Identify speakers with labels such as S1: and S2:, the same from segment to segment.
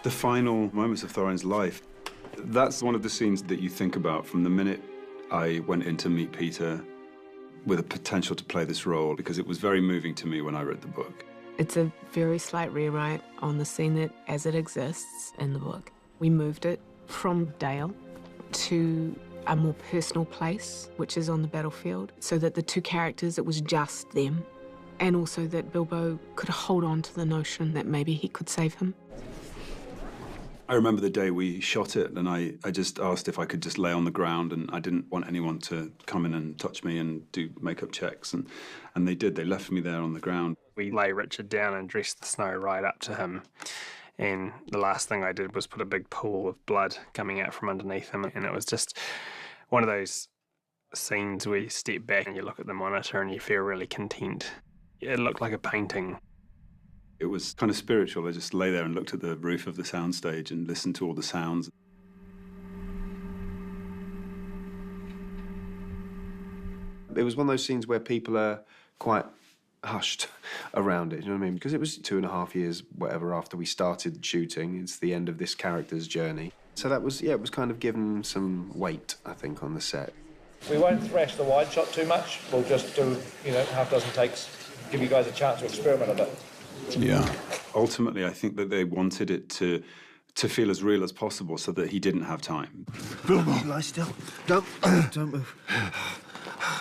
S1: The final moments of Thorin's life, that's one of the scenes that you think about from the minute I went in to meet Peter with a potential to play this role, because it was very moving to me when I read the book.
S2: It's a very slight rewrite on the scene that as it exists in the book. We moved it from Dale to a more personal place, which is on the battlefield, so that the two characters, it was just them, and also that Bilbo could hold on to the notion that maybe he could save him.
S1: I remember the day we shot it, and I just asked if I could just lay on the ground, and I didn't want anyone to come in and touch me and do makeup checks, and they did. They left me there on the ground.
S3: We lay Richard down and dressed the snow right up to him, and the last thing I did was put a big pool of blood coming out from underneath him, and it was just one of those scenes where you step back and you look at the monitor and you feel really content. It looked like a painting.
S1: It was kind of spiritual. I just lay there and looked at the roof of the soundstage and listened to all the sounds.
S4: It was one of those scenes where people are quite hushed around it, you know what I mean? Because it was 2.5 years, whatever, after we started shooting. It's the end of this character's journey. So that was, yeah, it was kind of given some weight, I think, on the set.
S5: We won't thrash the wide shot too much. We'll just do, you know, half dozen takes, give you guys a chance to experiment a bit.
S1: Yeah. Ultimately, I think that they wanted it to feel as real as possible so that he didn't have time.
S6: Bilbo, lie still. Don't move.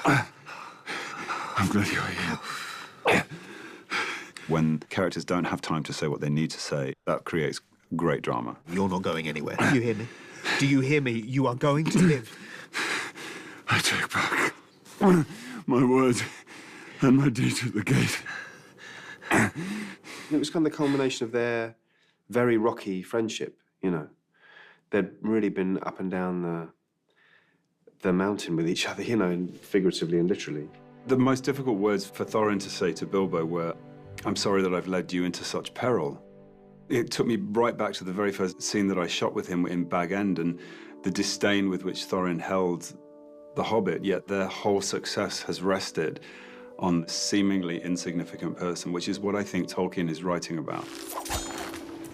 S1: I'm glad you're here. When characters don't have time to say what they need to say, that creates great drama.
S6: You're not going anywhere. Do you hear me? Do you hear me? You are going to live.
S1: I take back my word and my deed at the gate.
S4: It was kind of the culmination of their very rocky friendship, you know. They'd really been up and down the mountain with each other, you know, and figuratively and literally.
S1: The most difficult words for Thorin to say to Bilbo were, "I'm sorry that I've led you into such peril." It took me right back to the very first scene that I shot with him in Bag End, and the disdain with which Thorin held the Hobbit, yet their whole success has rested on a seemingly insignificant person, which is what I think Tolkien is writing about.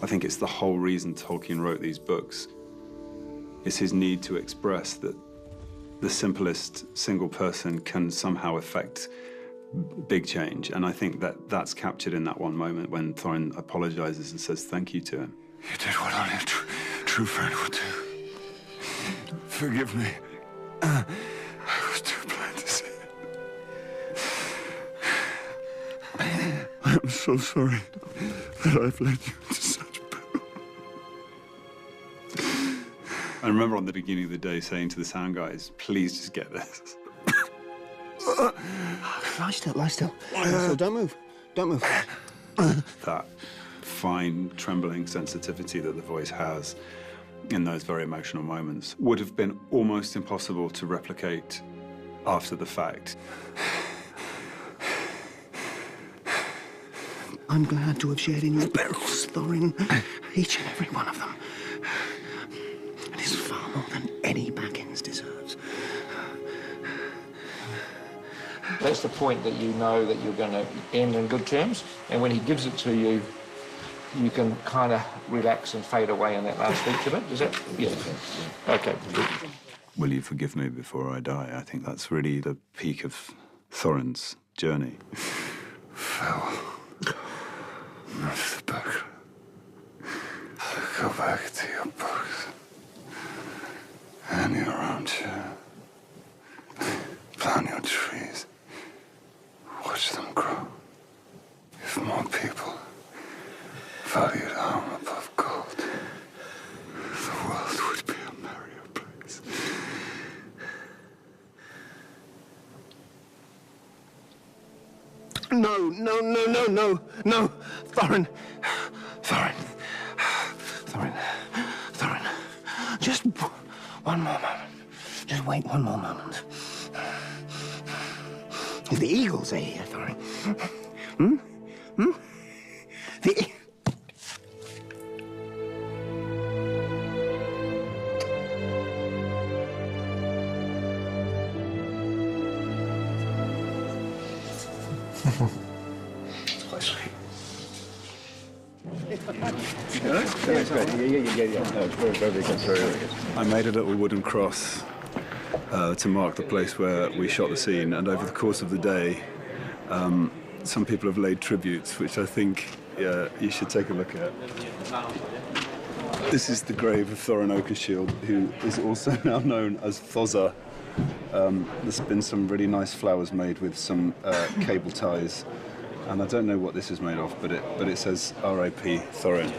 S1: I think it's the whole reason Tolkien wrote these books. It's his need to express that the simplest single person can somehow affect big change. And I think that that's captured in that one moment when Thorin apologizes and says thank you to him.
S7: You did what only a true friend would do. Forgive me. I was too blind to see it. I'm so sorry that I've led you into such peril.
S1: I remember on the beginning of the day saying to the sound guys, please just get this.
S6: Lie still, lie still. Lie still, don't move. Don't move.
S1: That fine, trembling sensitivity that the voice has in those very emotional moments would have been almost impossible to replicate after the fact.
S6: I'm glad to have shared in your perils, Thorin. Each and every one of them. It is far more than any Baggins deserves.
S5: That's the point that you know that you're going to end in good terms, and when he gives it to you, you can kind of relax and fade away in that last speech of it. Is that? Yeah. Okay.
S1: Will you forgive me before I die? I think that's really the peak of Thorin's journey.
S7: Farewell. Not the book. Go back to your books and your armchair. Plant your trees. Watch them grow. If more people valued harm above gold, the world would be a merrier place.
S6: No. Thorin. Just one more moment. Just wait one more moment. The eagles are here, Thorin. The...
S5: It's quite sweet.
S1: I made a little wooden cross to mark the place where we shot the scene, and over the course of the day, some people have laid tributes, which I think you should take a look at. This is the grave of Thorin Oakenshield, who is also now known as Thozza. There's been some really nice flowers made with some cable ties, and I don't know what this is made of, but it says R.I.P. Thorin.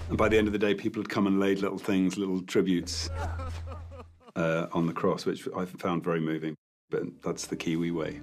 S1: And by the end of the day, people had come and laid little things, little tributes on the cross, which I found very moving. But that's the Kiwi way.